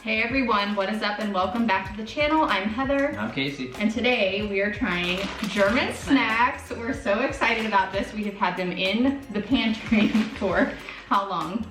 Hey everyone, what is up and welcome back to the channel. I'm Heather. I'm Casey. And today we are trying German snacks. We're so excited about this. We have had them in the pantry for how long?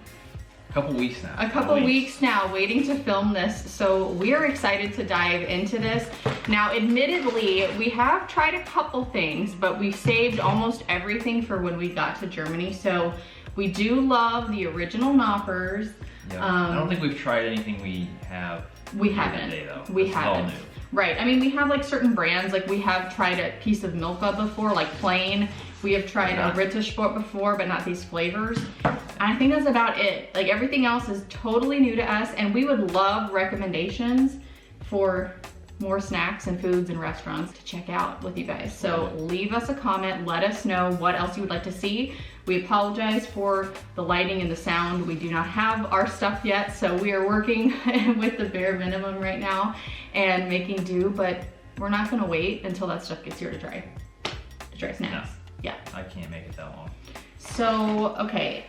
A couple weeks now. A couple weeks now, waiting to film this. So we are excited to dive into this. Now, admittedly, we have tried a couple things, but we saved almost everything for when we got to Germany. So we do love the original Knoppers. Yeah. I don't think we've tried anything we have. We haven't. Today, though. We This haven't. Is all new. Right. I mean, we have like certain brands. Like we have tried a piece of Milka before, like plain. We have tried a Rittersport before, but not these flavors. And I think that's about it. Like everything else is totally new to us, and we would love recommendations for more snacks and foods and restaurants to check out with you guys. So leave us a comment, let us know what else you would like to see. We apologize for the lighting and the sound. We do not have our stuff yet, so we are working with the bare minimum right now and making do, but we're not gonna wait until that stuff gets here to try snacks. No. Yeah. I can't make it that long. So, okay,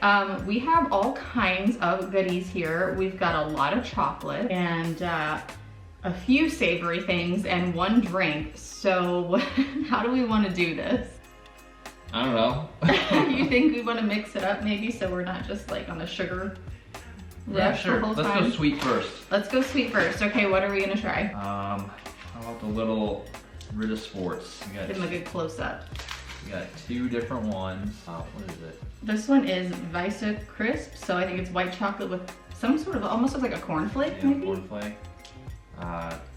we have all kinds of goodies here. We've got a lot of chocolate and a few savory things and one drink. So how do we want to do this? I don't know. You think we want to mix it up maybe so we're not just like on the sugar rush sure. the whole Let's time? go sweet first. Let's go sweet first. Okay, what are we gonna try? How about the little Rittersports? Give them a good close up. We got two different ones. What is it? This one is Weisse Crisp, so I think it's white chocolate with some sort of, almost looks like a cornflake Yeah, maybe? cornflake.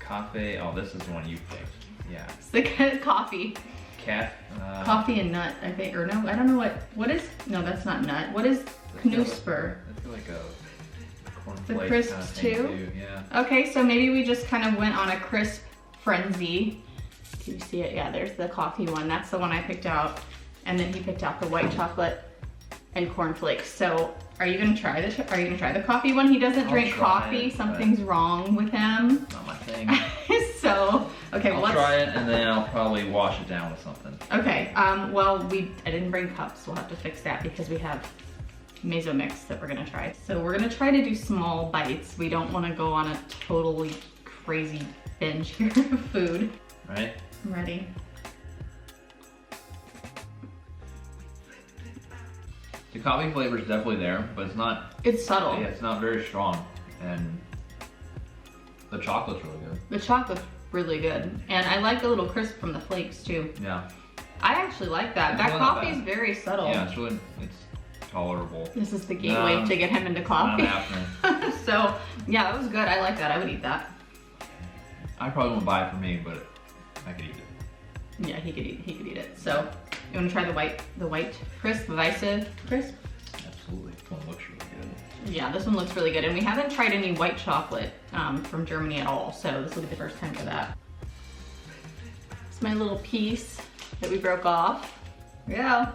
Cafe. Oh, this is the one you picked. Yeah. It's the coffee. Coffee and nut, I think, or no, I don't know what is, no, that's not nut. What is Knusper? I feel like a cornflake The kind of crisps thing too? Yeah. Okay, so maybe we just kind of went on a crisp frenzy. Can you see it? Yeah, there's the coffee one. That's the one I picked out. And then he picked out the white chocolate and cornflakes. So are you gonna try the coffee one? He doesn't drink coffee. Something's wrong with him. Not my thing. So, okay, I'll try it and then I'll probably wash it down with something. Okay, well, I didn't bring cups. We'll have to fix that because we have Mezzo Mix that we're gonna try. So we're gonna try to do small bites. We don't wanna go on a totally crazy binge here of food. Right? I'm ready. The coffee flavor is definitely there, but it's not. It's subtle. Yeah, it's not very strong, and the chocolate's really good. The chocolate's really good. And I like the little crisp from the flakes too. Yeah. I actually like that. It's That really not coffee is bad. very subtle. Yeah, it's tolerable. This is the gateway to get him into coffee. Not happening. So, yeah, that was good. I like that. I would eat that. I probably won't buy it for me, but I could eat it. Yeah, he could eat it. So, you want to try the white crisp, Weisse crisp? Absolutely. This one looks really good. Yeah, this one looks really good. And we haven't tried any white chocolate from Germany at all. So this will be the first time for that. It's my little piece that we broke off. Yeah.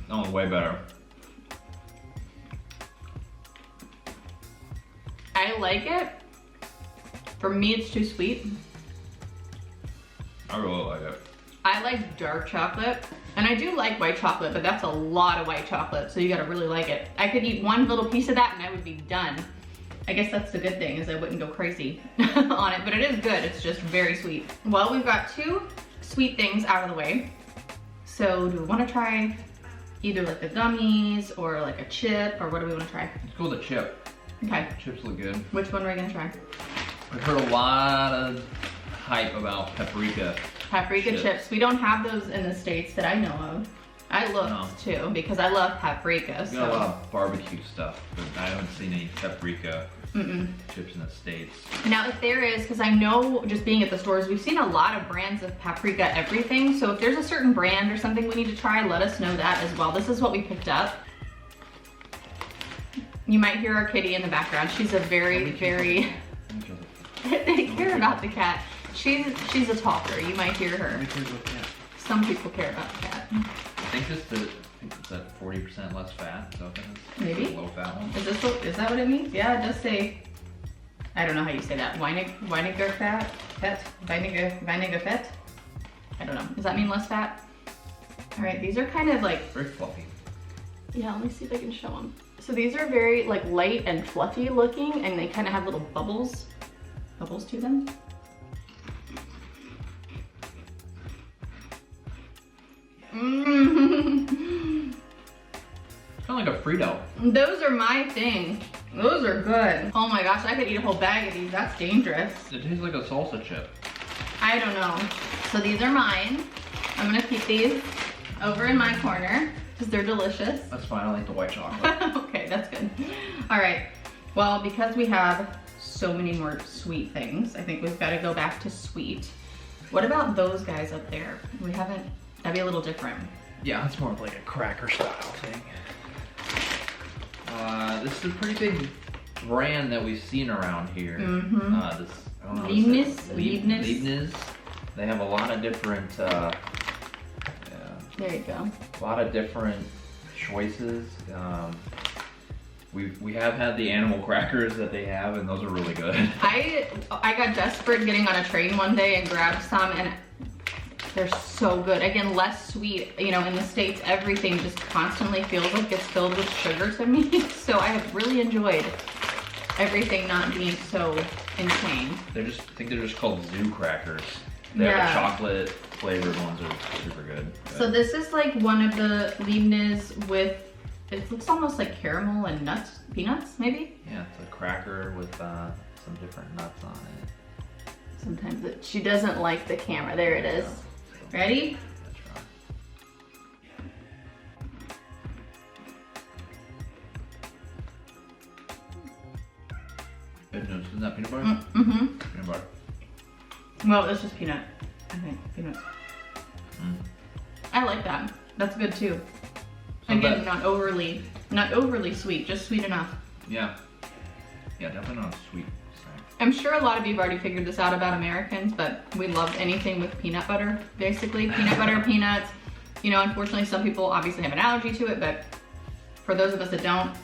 Oh, way better. I like it. For me, it's too sweet. I really like it. I like dark chocolate, and I do like white chocolate, but that's a lot of white chocolate, so you gotta really like it. I could eat one little piece of that and I would be done. I guess that's the good thing, is I wouldn't go crazy on it, but it is good. It's just very sweet. Well, we've got two sweet things out of the way. So do we wanna try either like the gummies or like a chip, or what do we wanna try? Let's go with the chip. Okay, Chips look good. which one are we gonna try? I've heard a lot of hype about paprika. Paprika chips. We don't have those in the States that I know of. I looked too, because I love paprika. We got a lot of barbecue stuff, but I haven't seen any paprika chips in the States. Now, if there is, because I know just being at the stores, we've seen a lot of brands of paprika everything. So if there's a certain brand or something we need to try, let us know that as well. This is what we picked up. You might hear our kitty in the background. She's a very, very, they care about the cat. She's a talker. You might hear her. Some people care about the cat. I think it's at 40% less fat. Is that what that is? Maybe. The low fat one. Is that what it means? Yeah, it does say, I don't know how you say that. Weniger fat? Weniger fat? I don't know. Does that mean less fat? All right, these are kind of like... Very fluffy. Yeah, let me see if I can show them. So these are very like light and fluffy looking, and they kind of have little bubbles to them. Mmm. Kind of like a Frito. Those are my thing. Those are good. Oh my gosh, I could eat a whole bag of these. That's dangerous. It tastes like a salsa chip. I don't know. So these are mine. I'm gonna keep these over in my corner because they're delicious. That's fine, I like the white chocolate. Okay, that's good. All right, well, because we have so many more sweet things, I think we've got to go back to sweet. What about those guys up there? We haven't, that'd be a little different. Yeah, it's more of like a cracker style thing. This is a pretty big brand that we've seen around here. Leibniz. They have a lot of different, There you go. A lot of different choices. We have had the animal crackers that they have, and those are really good. I got desperate getting on a train one day and grabbed some, and they're so good. Again, less sweet. You know, in the States, everything just constantly feels like it's filled with sugar to me. So I have really enjoyed everything not being so insane. I think they're just called zoo crackers. They have the chocolate flavored ones are super good. So this is like one of the Leibniz with, it looks almost like caramel and nuts, peanuts maybe? Yeah, it's a cracker with some different nuts on it. Sometimes she doesn't like the camera. There it is. Ready? That's right. Good news. Isn't that peanut butter? Mm-hmm. Peanut butter. Well, it's just peanut. I think peanut. I like that. That's good too. Again, not overly sweet, just sweet enough. Yeah. Yeah, definitely not a sweet snack. I'm sure a lot of you have already figured this out about Americans, but we love anything with peanut butter, basically. Peanut butter, peanuts. You know, unfortunately, some people obviously have an allergy to it, but for those of us that don't,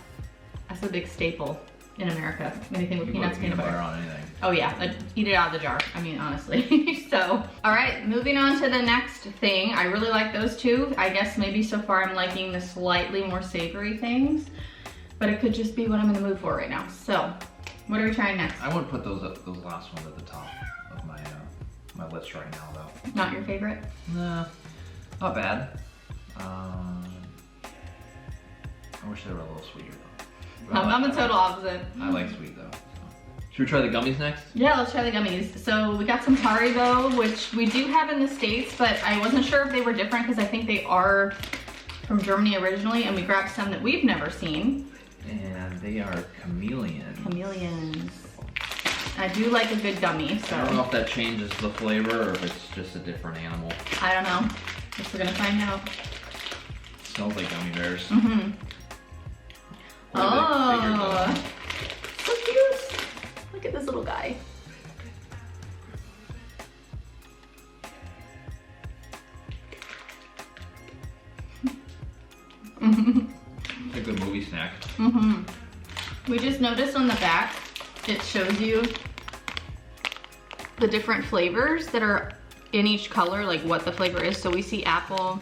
that's a big staple in America. Anything with peanuts, peanut butter. On anything. Oh yeah, I'd eat it out of the jar. I mean, honestly. So, all right, moving on to the next thing. I really like those two. I guess maybe so far I'm liking the slightly more savory things, but it could just be what I'm in the mood for right now. So, what are we trying next? I would put those last ones at the top of my my list right now, though. Not your favorite? Nah, not bad. I wish they were a little sweeter though. I'm the total opposite. I like sweet though. So. Should we try the gummies next? Yeah, let's try the gummies. So we got some Haribo, which we do have in the States, but I wasn't sure if they were different because I think they are from Germany originally, and we grabbed some that we've never seen. And they are chameleon. Chameleons. I do like a good gummy, so. I don't know if that changes the flavor or if it's just a different animal. I don't know. Guess we're gonna find out. It smells like gummy bears. Mm-hmm. Oh, so cute. Look at this little guy. It's a good movie snack. Mm-hmm. We just noticed on the back, it shows you the different flavors that are in each color, like what the flavor is. So we see apple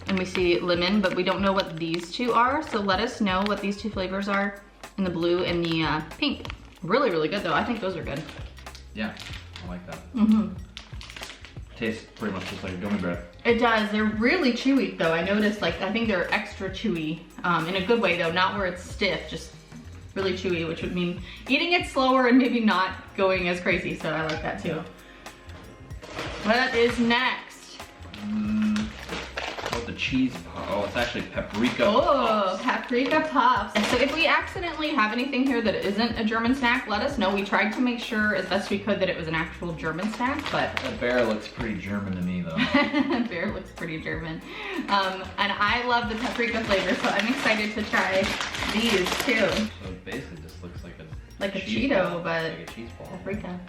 and we see lemon, but we don't know what these two are. So let us know what these two flavors are in the blue and the pink. Really, really good though. I think those are good. Yeah, I like that. Mm-hmm. Tastes pretty much just like a gummy bear. It does. They're really chewy though. I noticed, like, I think they're extra chewy in a good way though, not where it's stiff, just really chewy, which would mean eating it slower and maybe not going as crazy. So I like that too. What is next? Oh, the cheese. Oh, it's actually paprika. Oh, puffs. paprika puffs. So if we accidentally have anything here that isn't a German snack, let us know. We tried to make sure as best we could that it was an actual German snack, but That bear looks pretty German to me though. bear looks pretty German. And I love the paprika flavor, so I'm excited to try these too. So it basically just looks like Like a cheese Cheeto, ball. but Like a cheese ball. paprika.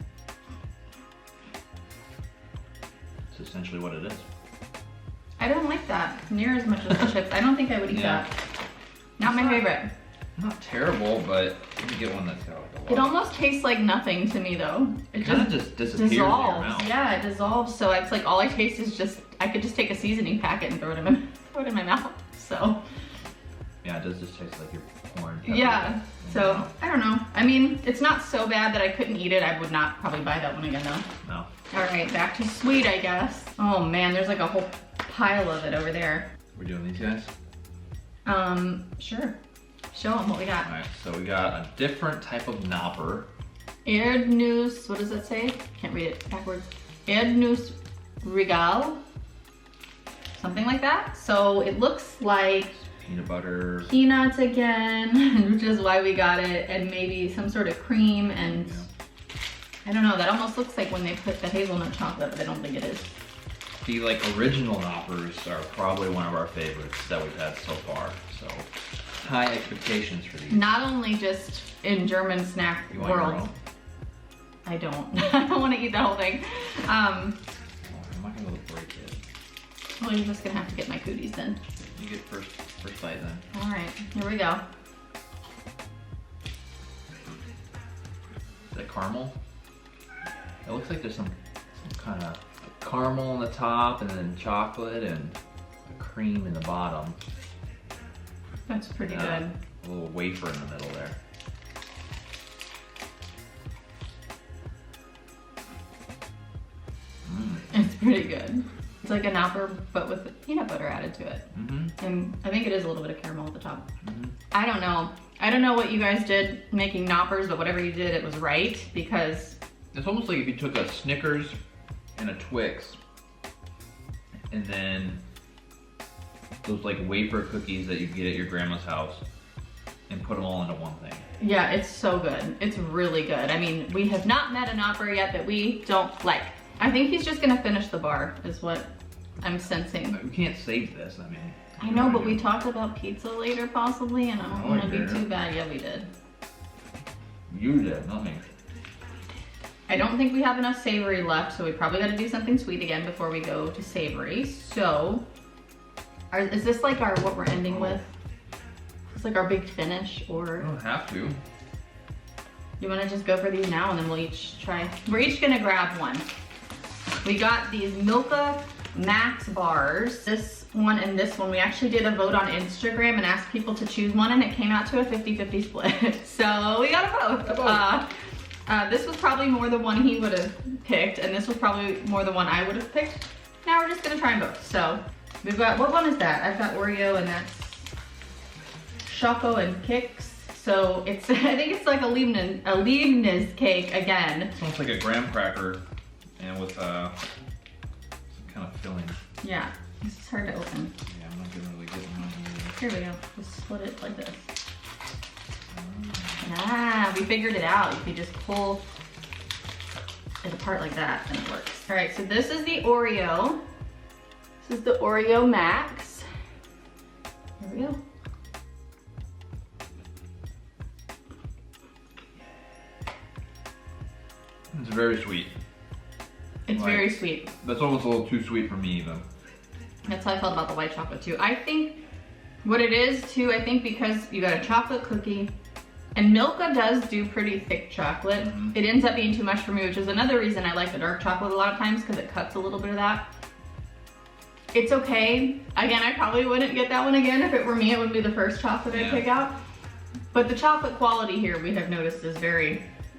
It's essentially what it is. I don't like that near as much as the chips. I don't think I would eat that. Not my favorite. Not terrible, but you can get one that's got like a lot. It almost tastes like nothing to me though. It kind of just disappears in your dissolves. mouth. Yeah, it dissolves. So it's like all I taste is just, I could just take a seasoning packet and throw it in my mouth. So yeah, it does just taste like you're pouring pepper. Yeah, so I don't know. I mean, it's not so bad that I couldn't eat it. I would not probably buy that one again though. No. All right, back to sweet, I guess. Oh man, there's like a whole pile of it over there. We're doing these guys? Sure. Show them what we got. All right, so we got a different type of knopper. Erdnuss, what does it say? Can't read it backwards. Erdnuss Regal. Something like that. So it looks like Peanut butter. peanuts again, which is why we got it, and maybe some sort of cream and I don't know, that almost looks like when they put the hazelnut chocolate, but I don't think it is. The like original knoppers are probably one of our favorites that we've had so far. So high expectations for these. Not only just in German snack You want your world. own? I don't. I don't want to eat that whole thing. Oh, I'm not gonna be able to break it. Well, you're just gonna have to get my cooties then. You get first bite then. All right, here we go. Is that caramel? It looks like there's some kind of caramel on the top and then chocolate and a cream in the bottom. That's pretty Yeah. good. A little wafer in the middle there. It's pretty good. It's like a knopper, but with peanut butter added to it. Mm-hmm. And I think it is a little bit of caramel at the top. Mm-hmm. I don't know. I don't know what you guys did making knoppers, but whatever you did, it was right because It's almost like if you took a Snickers and a Twix and then those like wafer cookies that you get at your grandma's house and put them all into one thing. yeah, it's so good. It's really good. I mean, we have not met a knopper yet that we don't like. I think he's just gonna finish the bar is what I'm sensing. We can't save this, I mean. I know, but we talked about pizza later possibly, and I don't Oh, want to you be did? too bad. Yeah, we did. You did, not me. I don't think we have enough savory left, so we probably got to do something sweet again before we go to savory. So, is this like our what we're ending with? Is this like our big finish, You or don't have to. you want to just go for these now and then we'll each try? We're each gonna grab one. We got these Milka Max bars. This one and this one. We actually did a vote on Instagram and asked people to choose one, and it came out to a 50-50 split. So we got a vote. This was probably more the one he would have picked, and this was probably more the one I would have picked. Now we're just gonna try them both. So we've got, what one is that? I've got Oreo, and that's Choco and Kix. So it's, I think it's like a Leibniz cake again. It's almost like a graham cracker and with some kind of filling. Yeah, this is hard to open. Yeah, I'm not gonna really get one Here we go, just split it like this. Ah, we figured it out. If you just pull it apart like that, then it works. All right, so this is the Oreo. This is the Oreo Max. Here we go. It's very sweet. It's Like- very sweet. That's almost a little too sweet for me even. That's how I felt about the white chocolate too. I think what it is too, I think because you got a chocolate cookie, and Milka does do pretty thick chocolate. Mhm. It ends up being too much for me, which is another reason I like the dark chocolate a lot of times, because it cuts a little bit of that. It's okay. Again, I probably wouldn't get that one again. If it were me, it would be the first chocolate I'd Yeah. pick out. But the chocolate quality here, we have noticed, is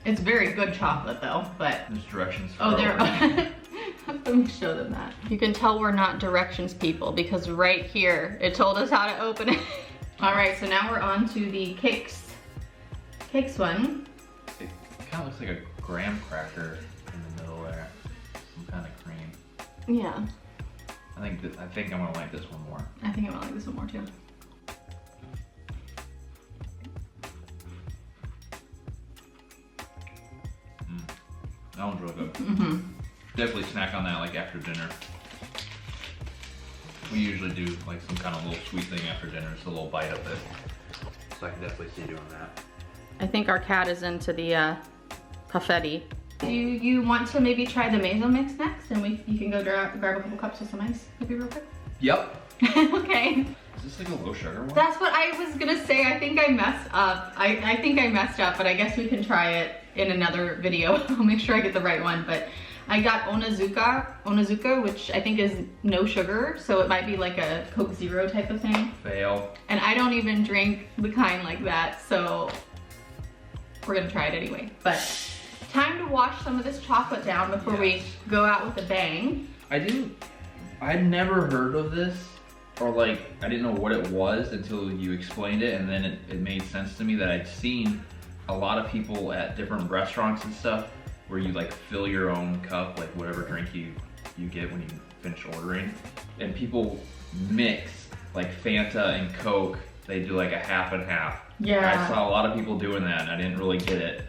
it's very good chocolate though, but There's directions for oh, there. opening. Let me show them that. You can tell we're not directions people because right here it told us how to open it. All right, so now we're on to the cakes one. It kind of looks like a graham cracker in the middle there. Some kind of cream. Yeah, I think I'm gonna like this one more. I think I might like this one more too. That one's really good. Mm-hmm. Definitely snack on that like after dinner. We usually do like some kind of little sweet thing after dinner, just a little bite of it. So I can definitely see doing that. I think our cat is into the confetti. Do you want to maybe try the Mezzo mix next, and you can go grab a couple cups of some ice, maybe real quick? Yep. Okay. Is this like a low sugar one? That's what I was gonna say. I think I messed up. I think I messed up, but I guess we can try it in another video. I'll make sure I get the right one. But I got Onazuka, which I think is no sugar, so it might be like a Coke Zero type of thing. Fail. And I don't even drink the kind like that, so we're gonna try it anyway. But time to wash some of this chocolate down before we go out with a bang. I'd never heard of this, or like, I didn't know what it was until you explained it, and then it made sense to me that I'd seen a lot of people at different restaurants and stuff where you like fill your own cup, like whatever drink you get when you finish ordering, and people mix like Fanta and Coke. They do like a half and half. Yeah. I saw a lot of people doing that and I didn't really get it,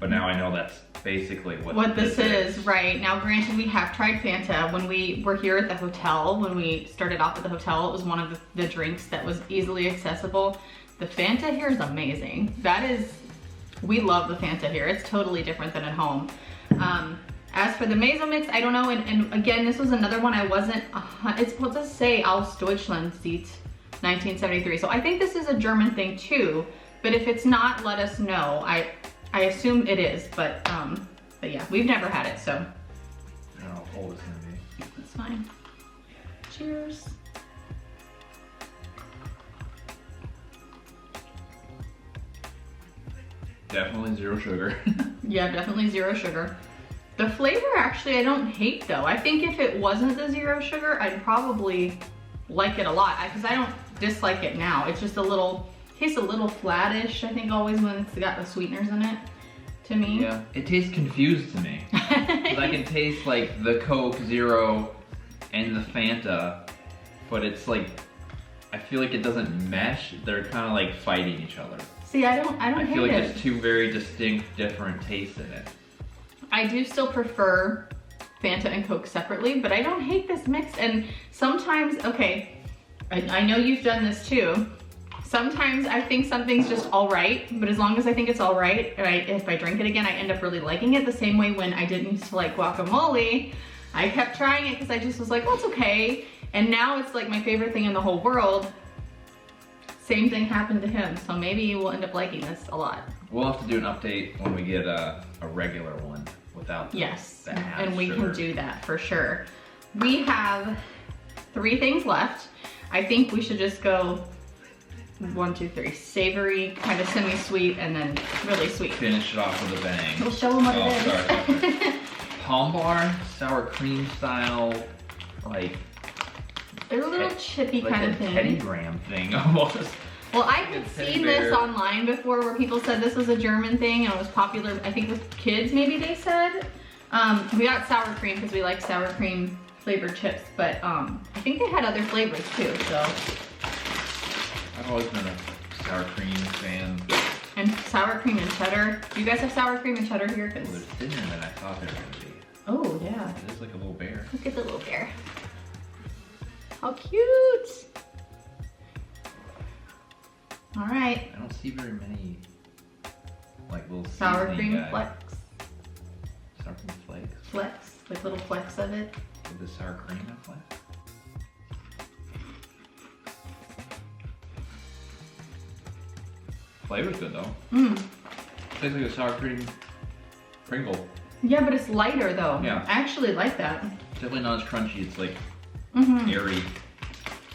but now I know that's basically what this is. Right. Now granted, we have tried Fanta. When we were here at the hotel, when we started off at the hotel, it was one of the drinks that was easily accessible. The Fanta here is amazing. We love the Fanta here. It's totally different than at home. As for the Mezzo mix, I don't know, and again, this was another one I wasn't, it's supposed to say Aus Deutschland sieht 1973, so I think this is a German thing too, but if it's not, let us know. I assume it is, but yeah, we've never had it, so. I don't know how cold it's gonna be. That's fine. Cheers. Definitely zero sugar. Yeah, definitely zero sugar. The flavor actually I don't hate though. I think if it wasn't the zero sugar, I'd probably like it a lot because I don't dislike it now. It's just tastes a little flattish, I think, always when it's got the sweeteners in it, to me. Yeah, it tastes confused to me. 'Cause I can taste like the Coke Zero and the Fanta, but it's like, I feel like it doesn't mesh. They're kind of like fighting each other. See, I don't I hate feel like it. there's two very distinct, different tastes in it. I do still prefer Fanta and Coke separately, but I don't hate this mix. And sometimes, okay, I know you've done this too. Sometimes I think something's just all right, but as long as I think it's all right, if I drink it again, I end up really liking it. The same way when I didn't used to like guacamole, I kept trying it because I just was like, well, it's okay. And now it's like my favorite thing in the whole world. Same thing happened to him, so maybe we'll end up liking this a lot. We'll have to do an update when we get a regular one without the and we can do that for sure. We have 3 things left. I think we should just go 1, 2, 3. Savory, kind of semi-sweet, and then really sweet. Finish it off with a bang. We'll show them what it is. Sorry. Palm bar, sour cream style, like They're a little chippy like kind a of thing. Teddy Graham thing almost. Well, I had seen this online before where people said this was a German thing and it was popular, I think with kids maybe they said. We got sour cream because we like sour cream flavored chips, but I think they had other flavors too, so. I've always been a sour cream fan. And sour cream and cheddar. Do you guys have sour cream and cheddar here? Well, they're thinner than I thought they were gonna be. Oh yeah. It is like a little bear. Look at the little bear. How cute. All right. I don't see very many like little Sour seasoning cream guys. flecks. Sour cream flakes. Flecks, like little flecks of it. With the sour cream in flakes. Flavor's good though. Mmm. Tastes like a sour cream Pringle. Yeah, but it's lighter though. Yeah. I actually like that. Definitely not as crunchy. It's like Mm-hmm. airy.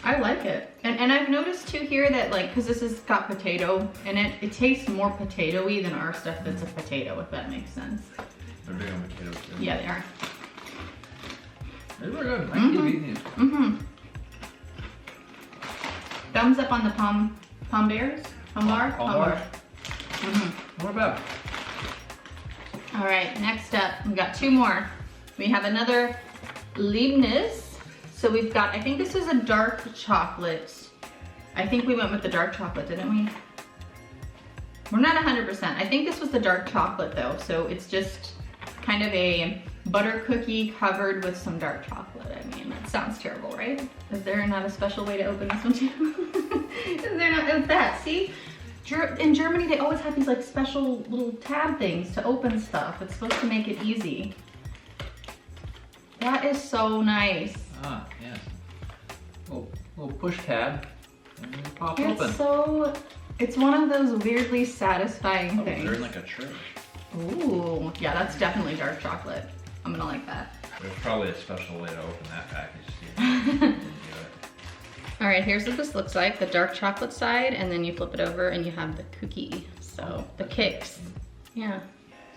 I like it. And I've noticed too here that like, cause this has got potato in it, it tastes more potato-y than our stuff that's a potato, if that makes sense. They're big on potatoes too. Yeah, they are. They're really good. I keep eating these. Mm-hmm. Thumbs up on the palm bears? Palm bar? Palm bar. Mm-hmm. Not bad. All right, next up, we got 2 more. We have another Leibniz. So we've got, I think this is a dark chocolate. I think we went with the dark chocolate, didn't we? We're not 100%. I think this was the dark chocolate though. So it's just kind of a butter cookie covered with some dark chocolate. I mean, that sounds terrible, right? Is there not a special way to open this one too? Is there not? It's that, see? In Germany, they always have these like special little tab things to open stuff. It's supposed to make it easy. That is so nice. Ah, yes. Little push tab. And it pops open. It's one of those weirdly satisfying Oh, things. they're in like a tray. Ooh, yeah, that's definitely dark chocolate. I'm gonna like that. There's probably a special way to open that package too. All right, here's what this looks like, the dark chocolate side, and then you flip it over and you have the cookie. So the Kix, yeah.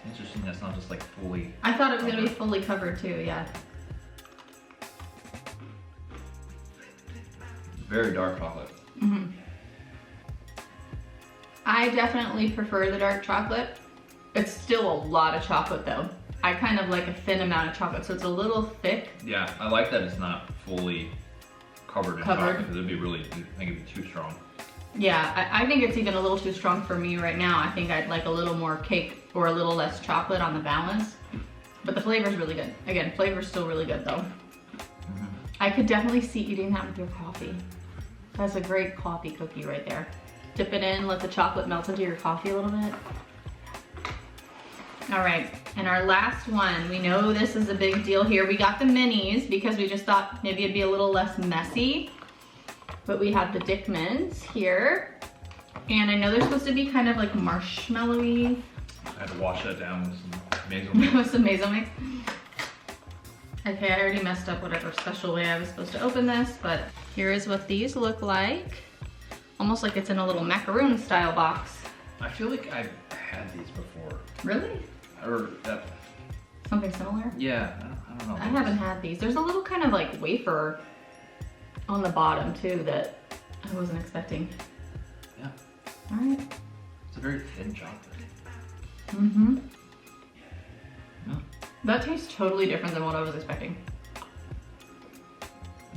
It's interesting that's not just like fully. I thought it was gonna be fully covered too, yeah. Very dark chocolate. Mm-hmm. I definitely prefer the dark chocolate. It's still a lot of chocolate though. I kind of like a thin amount of chocolate, so it's a little thick. Yeah, I like that it's not fully covered in chocolate because it'd be really, I think it'd be too strong. Yeah, I think it's even a little too strong for me right now. I think I'd like a little more cake or a little less chocolate on the balance. But the flavor's really good. Again, flavor's still really good though. Mm-hmm. I could definitely see eating that with your coffee. That's a great coffee cookie right there. Dip it in, let the chocolate melt into your coffee a little bit. All right, and our last one, we know this is a big deal here. We got the minis because we just thought maybe it'd be a little less messy. But we have the Dickmans here. And I know they're supposed to be kind of like marshmallowy. I had to wash that down with some Maison Mix. With some Maison Mix. Okay, I already messed up whatever special way I was supposed to open this, but here is what these look like. Almost like it's in a little macaroon style box. I feel like I've had these before. Really? Or something similar? Yeah, I don't know. I haven't had these. There's a little kind of like wafer on the bottom too that I wasn't expecting. Yeah. All right. It's a very thin chocolate. Mm-hmm. Yeah. That tastes totally different than what I was expecting.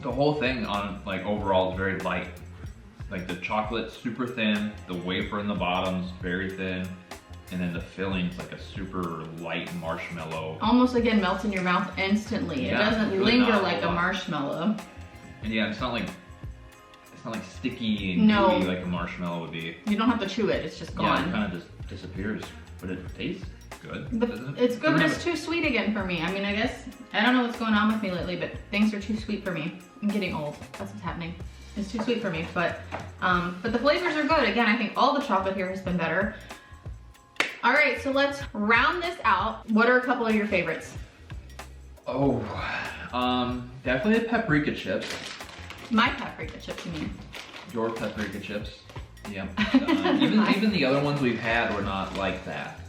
The whole thing on like overall is very light. Like the chocolate's super thin, the wafer in the bottom's very thin, and then the filling's like a super light marshmallow. Almost again melts in your mouth instantly. Yeah, it doesn't really linger not like a a lot. marshmallow. And yeah, it's not like sticky and gooey like a marshmallow would be. You don't have to chew it, it's just Yeah, gone. it kind of just disappears, but it tastes good. But doesn't it? it's good, but Doesn't it's have too sweet again for me. I mean, I guess, I don't know what's going on with me lately, but things are too sweet for me. I'm getting old, that's what's happening. It's too sweet for me, but the flavors are good. Again, I think all the chocolate here has been better. All right, so let's round this out. What are a couple of your favorites? Oh, definitely the paprika chips. My paprika chips, you mean? Your paprika chips. Yeah. Even the other ones we've had were not like that.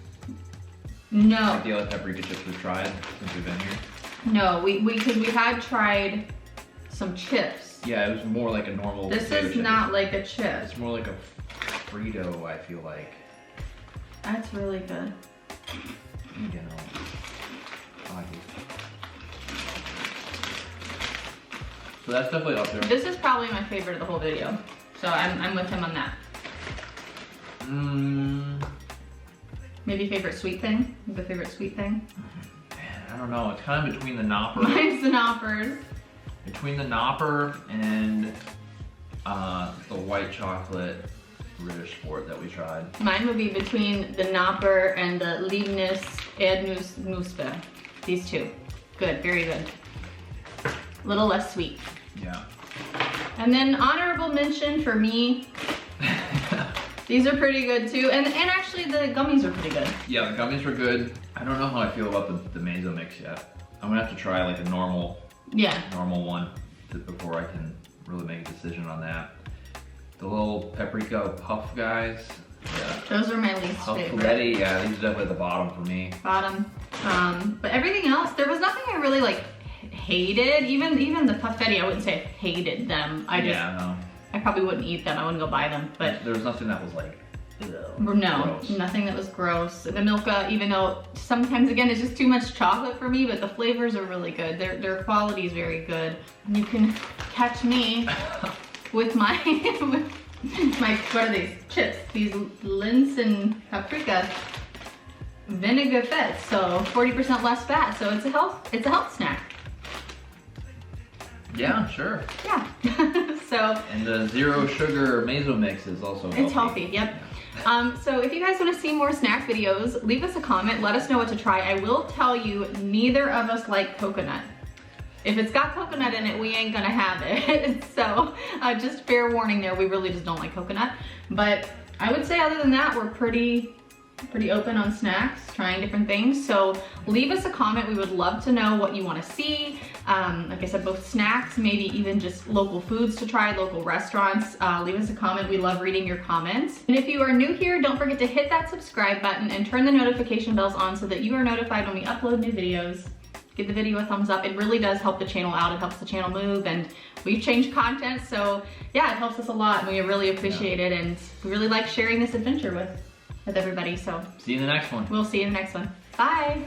No. Like the other paprika chips we've tried since we've been here. No, because we had tried some chips. Yeah, it was more like a normal. This potato is chip. not like a chip. It's more like a Frito, I feel like. That's really good. You know. I like these. So that's definitely up there. This is probably my favorite of the whole video. So I'm with him on that. Maybe favorite sweet thing? The favorite sweet thing? Man, I don't know. It's kind of between the Nopper. Mine's the Knoppers. Between the Nopper and the white chocolate British Sport that we tried. Mine would be between the Nopper and the Leibniz Erdnussmuspe. These two. Good, very good. A little less sweet. Yeah. And then honorable mention for me. These are pretty good too. And actually the gummies are pretty good. Yeah, the gummies were good. I don't know how I feel about the Maison Mix yet. I'm gonna have to try like a normal one before I can really make a decision on that. The little paprika puff guys. Yeah. Those are my least Puff favorite. Ready, yeah, these are definitely at the bottom for me. Bottom. But everything else, there was nothing I really like hated. Even the Puffetti, I wouldn't say I hated them. I probably wouldn't eat them. I wouldn't go buy them. But there was nothing that was like, no, gross. Nothing that was gross. The Milka, even though sometimes again it's just too much chocolate for me, but the flavors are really good. Their quality is very good. You can catch me with my what are these chips? These Linz and paprika vinegar fed, so 40% less fat. So it's a health snack. Yeah, sure. Yeah. So. And the zero sugar Maison Mix is also healthy. It's healthy, yep. So if you guys want to see more snack videos, leave us a comment, let us know what to try. I will tell you, neither of us like coconut. If it's got coconut in it, we ain't gonna have it. So just fair warning there, we really just don't like coconut. But I would say other than that, we're pretty pretty open on snacks, trying different things. So leave us a comment. We would love to know what you want to see. Like I said, both snacks, maybe even just local foods to try, local restaurants. Leave us a comment. We love reading your comments. And if you are new here, don't forget to hit that subscribe button and turn the notification bells on so that you are notified when we upload new videos. Give the video a thumbs up. It really does help the channel out. It helps the channel move, and we've changed content. So yeah, it helps us a lot, and we really appreciate it. And we really like sharing this adventure with everybody. So see you in the next one. We'll see you in the next one. Bye.